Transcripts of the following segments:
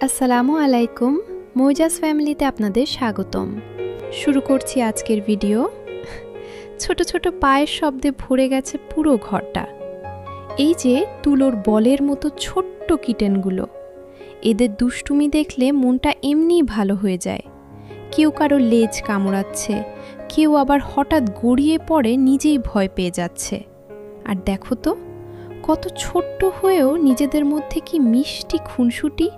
আসসালামু আলাইকুম, মৌজাস ফ্যামিলিতে আপনাদের স্বাগতম। শুরু করছি আজকের ভিডিও। ছোট ছোট পায়ের শব্দে ভরে গেছে পুরো ঘরটা। এই যে তুলোর বলের মতো ছোট্ট কিটেনগুলো, এদের দুষ্টুমি দেখলে মনটা এমনিই ভালো হয়ে যায়। কেউ কারো লেজ কামড়াচ্ছে, কেউ আবার হঠাৎ গড়িয়ে পড়ে নিজেই ভয় পেয়ে যাচ্ছে। আর দেখো তো, কত ছোট্ট হয়েও নিজেদের মধ্যে কি মিষ্টি খুনসুটি।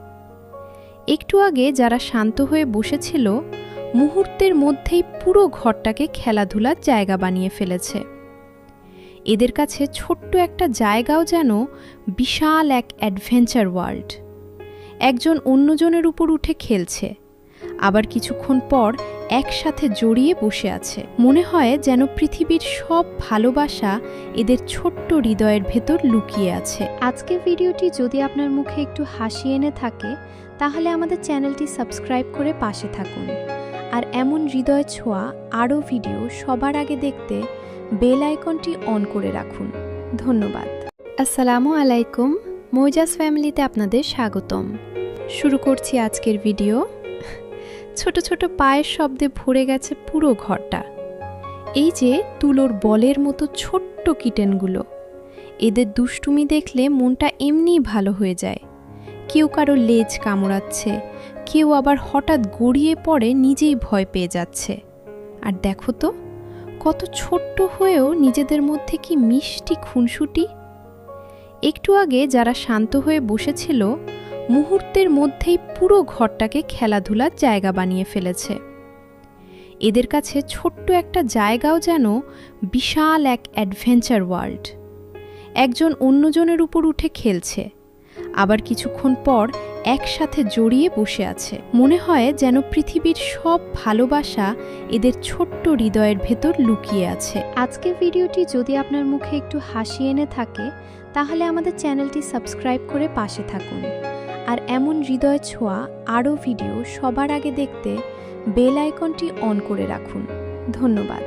একটু আগে যারা শান্ত হয়ে বসেছিল, মুহূর্তের মধ্যেই পুরো ঘরটাকে খেলাধুলার জায়গা বানিয়ে ফেলেছে। এদের কাছে ছোট্ট একটা জায়গাও যেন বিশাল এক অ্যাডভেঞ্চার ওয়ার্ল্ড। একজন অন্যজনের উপর উঠে খেলছে, আবার কিছুক্ষণ পর একসাথে জড়িয়ে বসে আছে। মনে হয় যেন পৃথিবীর সব ভালোবাসা এদের ছোট্ট হৃদয়ের ভেতর লুকিয়ে আছে। আজকের ভিডিওটি যদি আপনার মুখে একটু হাসি এনে থাকে, তাহলে আমাদের চ্যানেলটি সাবস্ক্রাইব করে পাশে থাকুন। আর এমন হৃদয় ছোঁয়া আরও ভিডিও সবার আগে দেখতে বেল আইকনটি অন করে রাখুন। ধন্যবাদ। আসসালামু আলাইকুম, মৌজাস ফ্যামিলিতে আপনাদের স্বাগতম। শুরু করছি আজকের ভিডিও। ছোট ছোট পায়ের শব্দে ভরে গেছে পুরো ঘরটা। এই যে তুলোর বলের মতো ছোট্ট কিটেনগুলো, এদের দুষ্টুমি দেখলে মনটা এমনিই ভালো হয়ে যায়। কেউ কারো লেজ কামড়াচ্ছে, কেউ আবার হঠাৎ গড়িয়ে পড়ে নিজেই ভয় পেয়ে যাচ্ছে। আর দেখো তো, কত ছোট্ট হয়েও নিজেদের মধ্যে কি মিষ্টি খুনসুটি। একটু আগে যারা শান্ত হয়ে বসেছিল, মুহূর্তের মধ্যেই পুরো ঘরটাকে খেলাধুলার জায়গা বানিয়ে ফেলেছে। এদের কাছে ছোট্ট একটা জায়গাও যেন বিশাল এক অ্যাডভেঞ্চার ওয়ার্ল্ড। একজন অন্যজনের উপর উঠে খেলছে, আবার কিছুক্ষণ পর একসাথে জড়িয়ে বসে আছে। মনে হয় যেন পৃথিবীর সব ভালোবাসা এদের ছোট্ট হৃদয়ের ভেতর লুকিয়ে আছে। আজকের ভিডিওটি যদি আপনার মুখে একটু হাসি এনে থাকে, তাহলে আমাদের চ্যানেলটি সাবস্ক্রাইব করে পাশে থাকুন। আর এমন হৃদয় ছোঁয়া আরও ভিডিও সবার আগে দেখতে বেল আইকনটি অন করে রাখুন। ধন্যবাদ।